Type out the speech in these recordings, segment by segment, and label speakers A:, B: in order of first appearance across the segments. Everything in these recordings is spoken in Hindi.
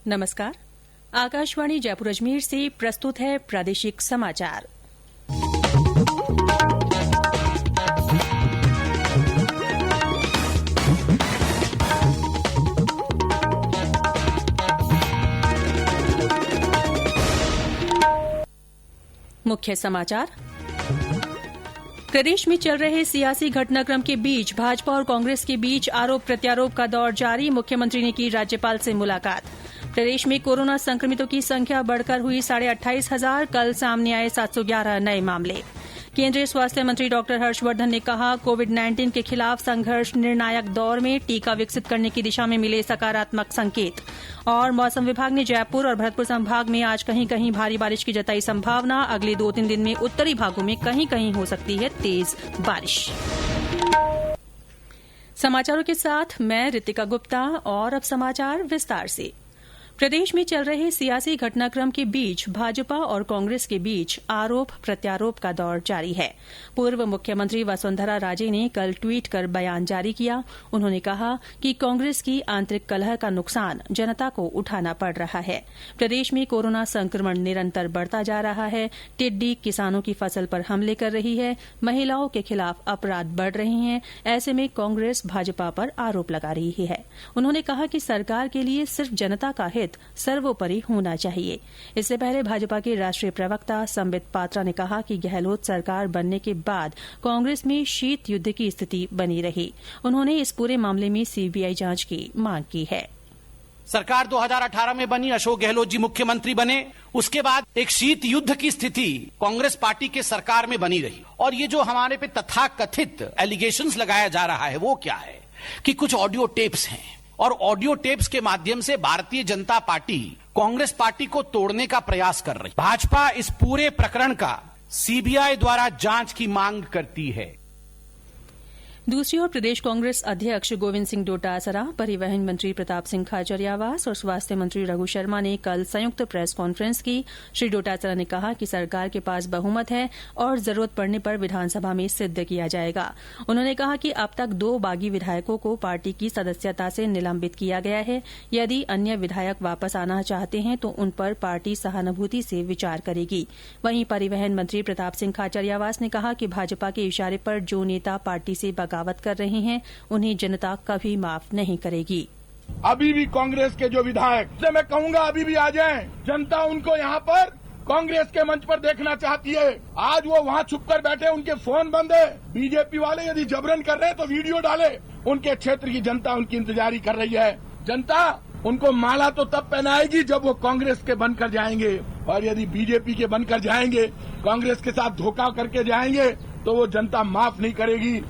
A: नमस्कार। आकाशवाणी जयपुर अजमेर से प्रस्तुत है प्रादेशिक समाचार। मुख्य समाचार। प्रदेश में चल रहे सियासी घटनाक्रम के बीच भाजपा और कांग्रेस के बीच आरोप प्रत्यारोप का दौर जारी। मुख्यमंत्री ने की राज्यपाल से मुलाकात। प्रदेश में कोरोना संक्रमितों की संख्या बढ़कर हुई 28,500। कल सामने आए 711 नए मामले। केंद्रीय स्वास्थ्य मंत्री डॉक्टर हर्षवर्धन ने कहा, कोविड-19 के खिलाफ संघर्ष निर्णायक दौर में टीका विकसित करने की दिशा में मिले सकारात्मक संकेत। और मौसम विभाग ने जयपुर और भरतपुर संभाग में आज कहीं कहीं भारी बारिश की जताई संभावना। अगले 2-3 दिन में उत्तरी भागों में कहीं कहीं हो सकती है तेज बारिश। समाचारों के साथ मैं रितिका गुप्ता और अब समाचार विस्तार से। प्रदेश में चल रहे सियासी घटनाक्रम के बीच भाजपा और कांग्रेस के बीच आरोप प्रत्यारोप का दौर जारी है। पूर्व मुख्यमंत्री वसुंधरा राजे ने कल ट्वीट कर बयान जारी किया। उन्होंने कहा कि कांग्रेस की आंतरिक कलह का नुकसान जनता को उठाना पड़ रहा है। प्रदेश में कोरोना संक्रमण निरंतर बढ़ता जा रहा है। टिड्डी किसानों की फसल पर हमले कर रही है। महिलाओं के खिलाफ अपराध बढ़ रहे हैं। ऐसे में कांग्रेस भाजपा पर आरोप लगा रही है। उन्होंने कहा कि सरकार के लिए सिर्फ जनता का हित सर्वोपरि होना चाहिए। इससे पहले भाजपा के राष्ट्रीय प्रवक्ता संबित पात्रा ने कहा कि गहलोत सरकार बनने के बाद कांग्रेस में शीत युद्ध की स्थिति बनी रही। उन्होंने इस पूरे मामले में सीबीआई जांच की मांग की है।
B: सरकार 2018 में बनी, अशोक गहलोत जी मुख्यमंत्री बने, उसके बाद एक शीत युद्ध की स्थिति कांग्रेस पार्टी के सरकार में बनी रही। और ये जो हमारे पे तथाकथित एलिगेशंस लगाया जा रहा है वो क्या है कि कुछ ऑडियो टेप्स हैं और ऑडियो टेप्स के माध्यम से भारतीय जनता पार्टी कांग्रेस पार्टी को तोड़ने का प्रयास कर रही। भाजपा इस पूरे प्रकरण का सीबीआई द्वारा जांच की मांग करती है।
A: दूसरी ओर प्रदेश कांग्रेस अध्यक्ष गोविंद सिंह डोटासरा, परिवहन मंत्री प्रताप सिंह खाचरियावास और स्वास्थ्य मंत्री रघु शर्मा ने कल संयुक्त प्रेस कॉन्फ्रेंस की। श्री डोटासरा ने कहा कि सरकार के पास बहुमत है और जरूरत पड़ने पर विधानसभा में सिद्ध किया जाएगा। उन्होंने कहा कि अब तक 2 बागी विधायकों को पार्टी की सदस्यता से निलंबित किया गया है। यदि अन्य विधायक वापस आना चाहते हैं तो उन पर पार्टी सहानुभूति से विचार करेगी। वहीं परिवहन मंत्री प्रताप सिंह खाचरियावास ने कहा कि भाजपा के इशारे पर जो नेता पार्टी से बगावत कर रहे हैं उन्हें जनता कभी माफ नहीं करेगी।
C: अभी भी कांग्रेस के जो विधायक से मैं कहूंगा अभी भी आ जाएं। जनता उनको यहाँ पर कांग्रेस के मंच पर देखना चाहती है। आज वो वहाँ छुप कर बैठे, उनके फोन बंद है। बीजेपी वाले यदि जबरन कर रहे हैं तो वीडियो डाले। उनके क्षेत्र की जनता उनकी इंतजारी कर रही है। जनता उनको माला तो तब पहनाएगी जब वो कांग्रेस के बनकर जाएंगे, और यदि बीजेपी के बनकर जाएंगे, कांग्रेस के साथ धोखा करके जाएंगे तो वो जनता माफ नहीं करेगी।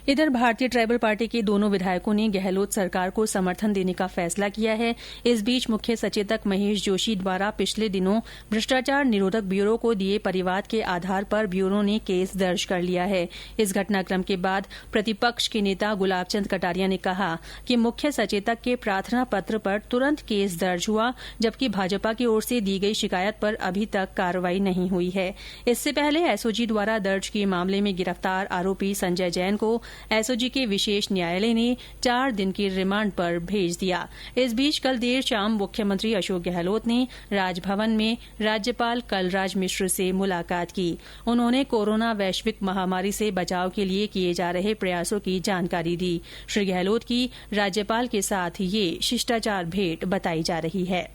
A: इधर भारतीय ट्राइबल पार्टी के दोनों विधायकों ने गहलोत सरकार को समर्थन देने का फैसला किया है। इस बीच मुख्य सचेतक महेश जोशी द्वारा पिछले दिनों भ्रष्टाचार निरोधक ब्यूरो को दिए परिवाद के आधार पर ब्यूरो ने केस दर्ज कर लिया है। इस घटनाक्रम के बाद प्रतिपक्ष के नेता गुलाब चंद कटारिया ने कहा कि मुख्य सचेतक के प्रार्थना पत्र पर तुरंत केस दर्ज हुआ, जबकि भाजपा की ओर से दी गई शिकायत पर अभी तक कार्रवाई नहीं हुई है। इससे पहले एसओजी द्वारा दर्ज किए मामले में गिरफ्तार आरोपी संजय जैन को एसओजी के विशेष न्यायालय ने 4 दिन की रिमांड पर भेज दिया। इस बीच कल देर शाम मुख्यमंत्री अशोक गहलोत ने राजभवन में राज्यपाल कलराज मिश्र से मुलाकात की। उन्होंने कोरोना वैश्विक महामारी से बचाव के लिए किए जा रहे प्रयासों की जानकारी दी। श्री गहलोत की राज्यपाल के साथ ये शिष्टाचार भेंट बताई जा रही है।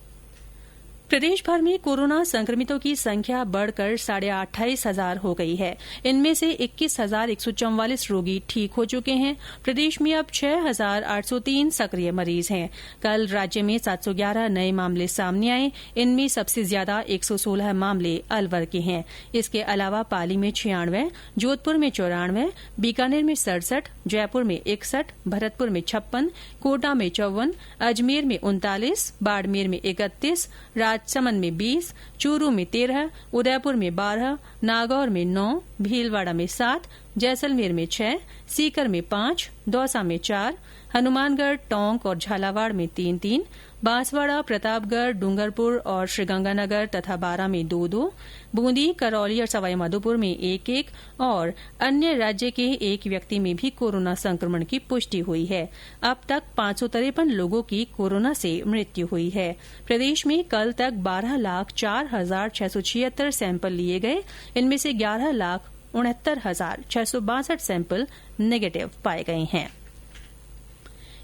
A: प्रदेश भर में कोरोना संक्रमितों की संख्या बढ़कर 28,500 हो गई है। इनमें से 21,144 रोगी ठीक हो चुके हैं। प्रदेश में अब 6,803 सक्रिय मरीज हैं। कल राज्य में 711 नए मामले सामने आए। इनमें सबसे ज्यादा 116 मामले अलवर के हैं। इसके अलावा पाली में 96, जोधपुर में 94, बीकानेर में 67, जयपुर में 61, भरतपुर में 56, कोटा में 54, अजमेर में 39, बाड़मेर में 31, राजसमंद में 20, चूरू में 13, उदयपुर में 12, नागौर में 9, भीलवाड़ा में 7, जैसलमेर में 6, सीकर में 5, दौसा में 4, हनुमानगढ़, टोंक और झालावाड़ में 3-3, बांसवाड़ा, प्रतापगढ़, डूंगरपुर और श्रीगंगानगर तथा बारां में 2-2, बूंदी, करौली और सवाईमाधोपुर में 1-1 और अन्य राज्य के एक व्यक्ति में भी कोरोना संक्रमण की पुष्टि हुई है। अब तक 553 लोगों की कोरोना से मृत्यु हुई है। प्रदेश में कल तक 12,04,676 सैंपल लिए गए। इनमें से 11,69,662 सैंपल नेगेटिव पाए गए हैं।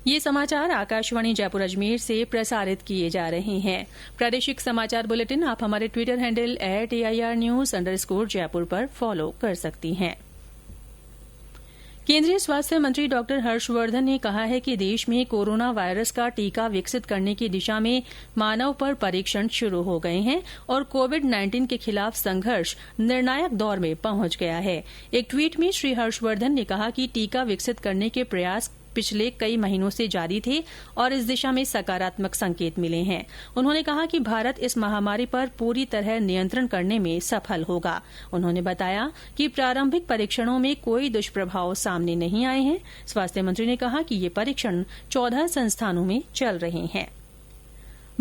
A: ये समाचार आकाशवाणी जयपुर अजमेर से प्रसारित किए जा रहे हैं। प्रादेशिक समाचार बुलेटिन आप हमारे ट्विटर हैंडल @AIRnews_जयपुर पर फॉलो कर सकती हैं। केंद्रीय स्वास्थ्य मंत्री डॉक्टर हर्षवर्धन ने कहा है कि देश में कोरोना वायरस का टीका विकसित करने की दिशा में मानव पर परीक्षण शुरू हो गए हैं और कोविड-19 के खिलाफ संघर्ष निर्णायक दौर में पहुंच गया है। एक ट्वीट में श्री हर्षवर्धन ने कहा कि टीका विकसित करने के प्रयास पिछले कई महीनों से जारी थे और इस दिशा में सकारात्मक संकेत मिले हैं। उन्होंने कहा कि भारत इस महामारी पर पूरी तरह नियंत्रण करने में सफल होगा। उन्होंने बताया कि प्रारंभिक परीक्षणों में कोई दुष्प्रभाव सामने नहीं आए हैं। स्वास्थ्य मंत्री ने कहा कि ये परीक्षण 14 संस्थानों में चल रहे हैं।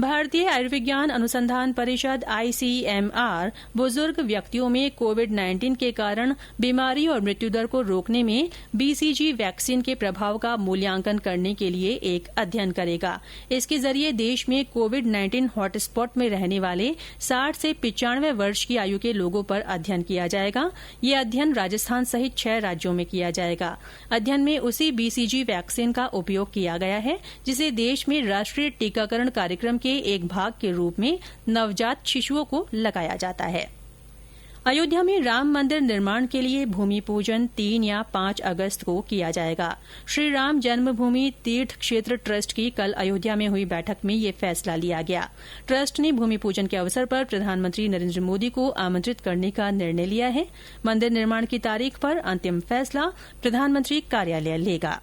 A: भारतीय आयुर्विज्ञान अनुसंधान परिषद ICMR बुजुर्ग व्यक्तियों में कोविड-19 के कारण बीमारी और मृत्युदर को रोकने में BCG वैक्सीन के प्रभाव का मूल्यांकन करने के लिए एक अध्ययन करेगा। इसके जरिए देश में कोविड-19 हॉटस्पॉट में रहने वाले 60 से 95 वर्ष की आयु के लोगों पर अध्ययन किया जाएगा। ये अध्ययन राजस्थान सहित 6 राज्यों में किया जाएगा। अध्ययन में उसी BCG वैक्सीन का उपयोग किया गया है जिसे देश में राष्ट्रीय टीकाकरण कार्यक्रम के एक भाग के रूप में नवजात शिशुओं को लगाया जाता है। अयोध्या में राम मंदिर निर्माण के लिए भूमि पूजन 3 या 5 अगस्त को किया जाएगा। श्री राम जन्मभूमि तीर्थ क्षेत्र ट्रस्ट की कल अयोध्या में हुई बैठक में यह फैसला लिया गया। ट्रस्ट ने भूमि पूजन के अवसर पर प्रधानमंत्री नरेंद्र मोदी को आमंत्रित करने का निर्णय लिया है। मंदिर निर्माण की तारीख पर अंतिम फैसला प्रधानमंत्री कार्यालय लेगा।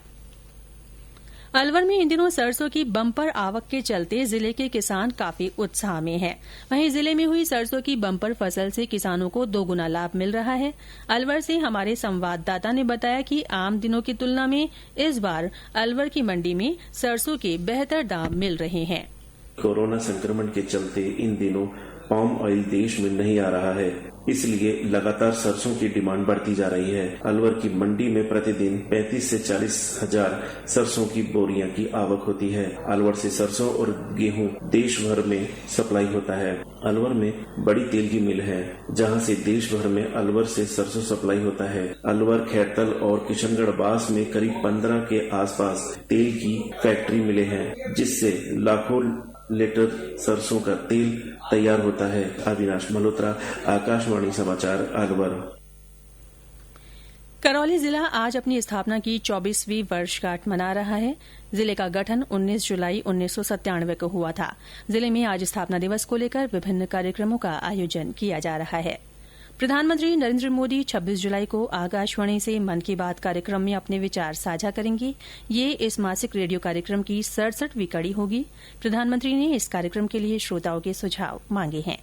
A: अलवर में इन दिनों सरसों की बम्पर आवक के चलते जिले के किसान काफी उत्साह में हैं। वहीं जिले में हुई सरसों की बम्पर फसल से किसानों को दोगुना लाभ मिल रहा है। अलवर से हमारे संवाददाता ने बताया कि आम दिनों की तुलना में इस बार अलवर की मंडी में सरसों के बेहतर दाम मिल रहे हैं।
D: कोरोना संक्रमण के चलते इन दिनों पाम ऑयल देश में नहीं आ रहा है, इसलिए लगातार सरसों की डिमांड बढ़ती जा रही है। अलवर की मंडी में प्रतिदिन 35 से 40 हजार सरसों की बोरियां की आवक होती है। अलवर से सरसों और गेहूं देश भर में सप्लाई होता है। अलवर में बड़ी तेल की मिल है, जहां से देश भर में अलवर से सरसों सप्लाई होता है। अलवर, खैरतल और किशनगढ़ बास में करीब 15 के आसपास तेल की फैक्ट्री मिले हैं, जिससे लाखों लीटर सरसों का तेल तैयार होता है। अविनाश मल्होत्रा, आकाशवाणी समाचार, अलवर।
A: करौली जिला आज अपनी स्थापना की 24वीं वर्षगांठ मना रहा है। जिले का गठन 19 जुलाई 1997 को हुआ था। जिले में आज स्थापना दिवस को लेकर विभिन्न कार्यक्रमों का आयोजन किया जा रहा है। प्रधानमंत्री नरेंद्र मोदी 26 जुलाई को आकाशवाणी से मन की बात कार्यक्रम में अपने विचार साझा करेंगे। ये इस मासिक रेडियो कार्यक्रम की 67वीं कड़ी होगी। प्रधानमंत्री ने इस कार्यक्रम के लिए श्रोताओं के सुझाव मांगे हैं।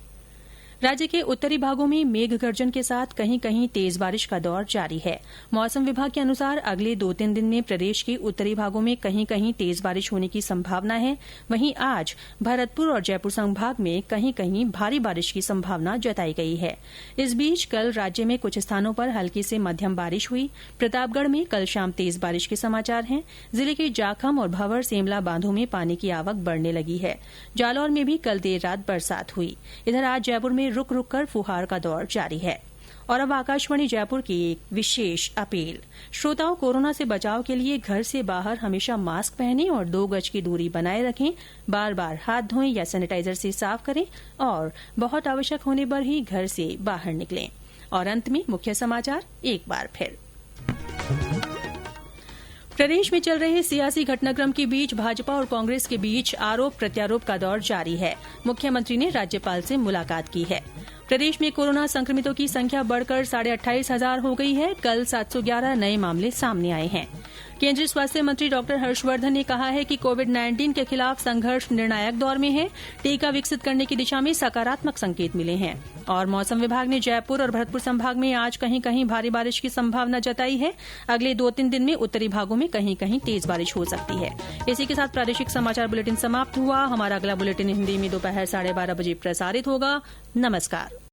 A: राज्य के उत्तरी भागों में मेघ गर्जन के साथ कहीं कहीं तेज बारिश का दौर जारी है। मौसम विभाग के अनुसार अगले 2-3 दिन में प्रदेश के उत्तरी भागों में कहीं कहीं तेज बारिश होने की संभावना है। वहीं आज भरतपुर और जयपुर संभाग में कहीं कहीं भारी बारिश की संभावना जताई गई है। इस बीच कल राज्य में कुछ स्थानों पर हल्की से मध्यम बारिश हुई। प्रतापगढ़ में कल शाम तेज बारिश के समाचार हैं। जिले के जाखम और भंवर सेमला बांधों में पानी की आवक बढ़ने लगी है। जालौर में भी कल देर रात बरसात हुई। इधर आज जयपुर में रुक रुक कर फुहार का दौर जारी है। और अब आकाशवाणी जयपुर की एक विशेष अपील। श्रोताओं, कोरोना से बचाव के लिए घर से बाहर हमेशा मास्क पहनें और 2 गज की दूरी बनाए रखें। बार बार हाथ धोएं या सैनिटाइजर से साफ करें और बहुत आवश्यक होने पर ही घर से बाहर निकलें। और अंत में मुख्य समाचार एक बार फिर। प्रदेश में चल रहे सियासी घटनाक्रम के बीच भाजपा और कांग्रेस के बीच आरोप प्रत्यारोप का दौर जारी है। मुख्यमंत्री ने राज्यपाल से मुलाकात की है। प्रदेश में कोरोना संक्रमितों की संख्या बढ़कर 28,500 हो गई है। कल 711 नए मामले सामने आए हैं। केंद्रीय स्वास्थ्य मंत्री डॉक्टर हर्षवर्धन ने कहा है कि कोविड-19 के खिलाफ संघर्ष निर्णायक दौर में है। टीका विकसित करने की दिशा में सकारात्मक संकेत मिले हैं। और मौसम विभाग ने जयपुर और भरतपुर संभाग में आज कहीं कहीं भारी बारिश की संभावना जताई है। अगले 2-3 दिन में उत्तरी भागों में कहीं कहीं तेज बारिश हो सकती है। इसी के साथ प्रादेशिक समाचार बुलेटिन समाप्त हुआ। हमारा अगला बुलेटिन हिंदी में दोपहर 12:30 बजे प्रसारित होगा। नमस्कार।